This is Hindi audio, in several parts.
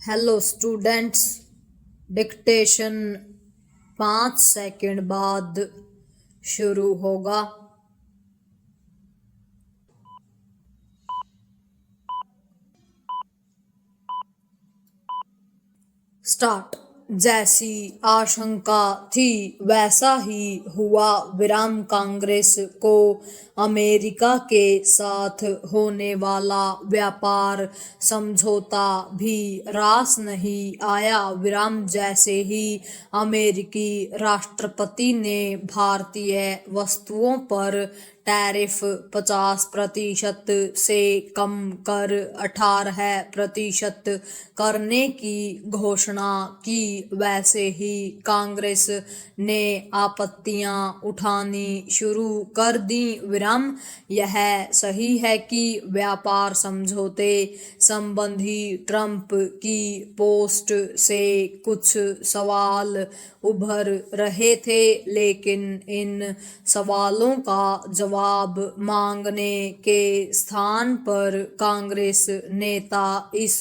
हेलो स्टूडेंट्स, डिक्टेशन 5 सेकंड बाद शुरू होगा। स्टार्ट। जैसी आशंका थी वैसा ही हुआ। विराम कांग्रेस को अमेरिका के साथ होने वाला व्यापार समझौता भी रास नहीं आया। विराम जैसे ही अमेरिकी राष्ट्रपति ने भारतीय वस्तुओं पर टैरिफ 50% से कम कर 18% करने की घोषणा की, वैसे ही कांग्रेस ने आपत्तियां उठानी शुरू कर दी। विराम यह सही है कि व्यापार समझौते संबंधी ट्रंप की पोस्ट से कुछ सवाल उभर रहे थे, लेकिन इन सवालों का जवाब मांगने के स्थान पर कांग्रेस नेता इस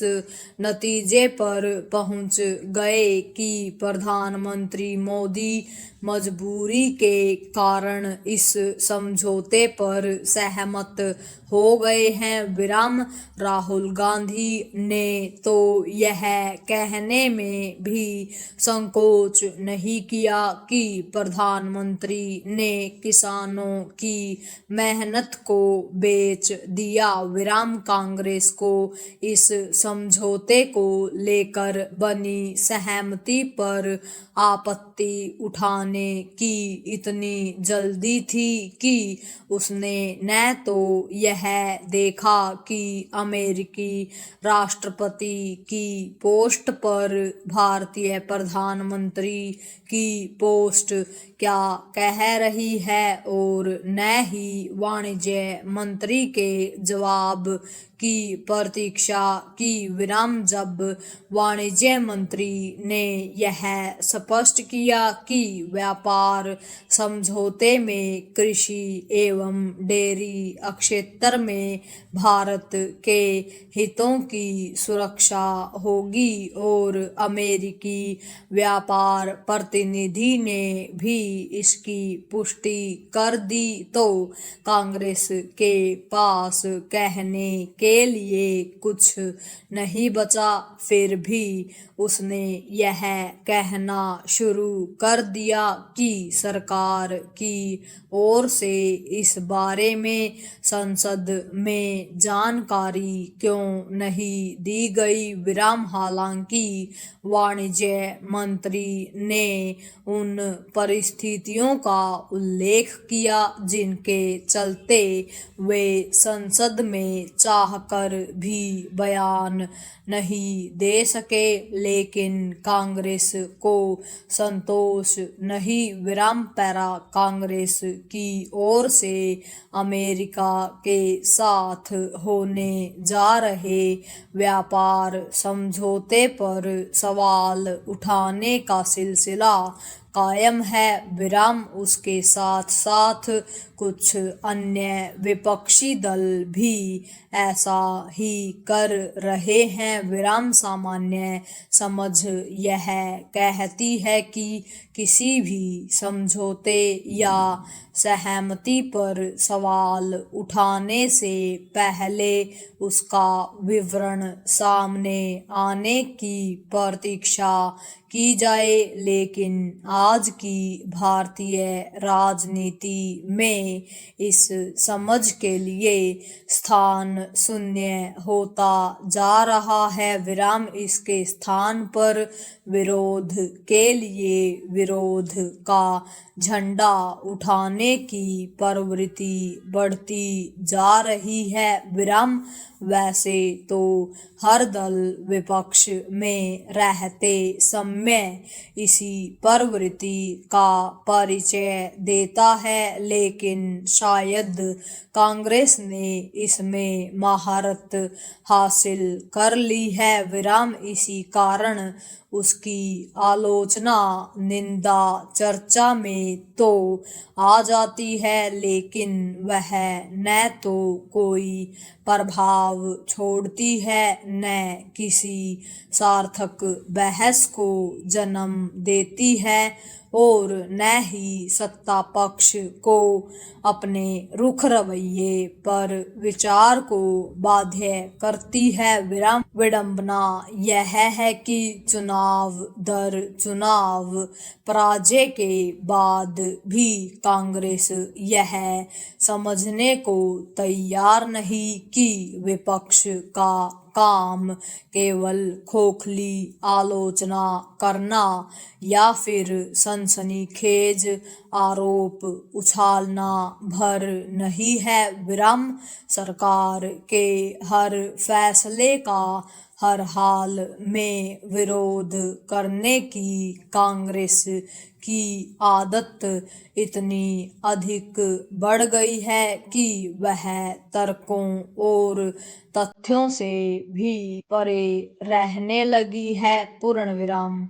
नतीजे पर पहुंच गए कि प्रधानमंत्री मोदी मजबूरी के कारण इस समझौते पर सहमत हो गए हैं। विराम राहुल गांधी ने तो यह कहने में भी संकोच नहीं किया कि प्रधानमंत्री ने किसानों की मेहनत को बेच दिया। विराम कांग्रेस को इस समझौते को लेकर बनी सहमति पर आपत्ति उठाने की इतनी जल्दी थी कि उसने न तो यह देखा कि अमेरिकी राष्ट्रपति की पोस्ट पर भारतीय प्रधानमंत्री की पोस्ट क्या कह रही है, और न ही वाणिज्य मंत्री के जवाब की प्रतीक्षा की। विराम जब वाणिज्य मंत्री ने यह स्पष्ट किया कि व्यापार समझौते में कृषि एवं डेयरी क्षेत्र में भारत के हितों की सुरक्षा होगी और अमेरिकी व्यापार प्रतिनिधि ने भी इसकी पुष्टि कर दी, तो कांग्रेस के पास कहने के लिए कुछ नहीं बचा। फिर भी उसने यह कहना शुरू कर दिया कि सरकार की ओर से इस बारे में संसद में जानकारी क्यों नहीं दी गई। विराम हालांकि वाणिज्य मंत्री ने उन परिस्थितियों का उल्लेख किया जिनके चलते वे संसद में चाहकर भी बयान नहीं दे सके, लेकिन कांग्रेस को संतोष नहीं। विराम पैरा कांग्रेस की ओर से अमेरिका के साथ होने जा रहे व्यापार समझौते पर सवाल उठाने का सिलसिला कायम है। विराम उसके साथ साथ कुछ अन्य विपक्षी दल भी ऐसा ही कर रहे हैं। विराम सामान्य समझ यह कहती है कि किसी भी समझौते या सहमति पर सवाल उठाने से पहले उसका विवरण सामने आने की प्रतीक्षा की जाए, लेकिन आज की भारतीय राजनीति में इस समझ के लिए स्थान शून्य होता जा रहा है। विराम इसके स्थान पर विरोध के लिए विरोध का झंडा उठाने की प्रवृत्ति बढ़ती जा रही है। विराम वैसे तो हर दल विपक्ष में रहते समय इसी प्रवृत्ति प्रगति का परिचय देता है, लेकिन शायद कांग्रेस ने इसमें महारत हासिल कर ली है। विराम इसी कारण उसकी आलोचना, निंदा, चर्चा में तो आ जाती है, लेकिन वह न तो कोई प्रभाव छोड़ती है, न किसी सार्थक बहस को जन्म देती है और न ही सत्ता पक्ष को अपने रुख रवैये पर विचार को बाध्य करती है। विडंबना यह है कि चुनाव दर चुनाव पराजय के बाद भी कांग्रेस यह समझने को तैयार नहीं कि विपक्ष का काम केवल खोखली आलोचना करना या फिर सनसनीखेज आरोप उछालना भर नहीं है। विराम सरकार के हर फैसले का हर हाल में विरोध करने की कांग्रेस की आदत इतनी अधिक बढ़ गई है कि वह तर्कों और तथ्यों से भी परे रहने लगी है। पूर्ण विराम।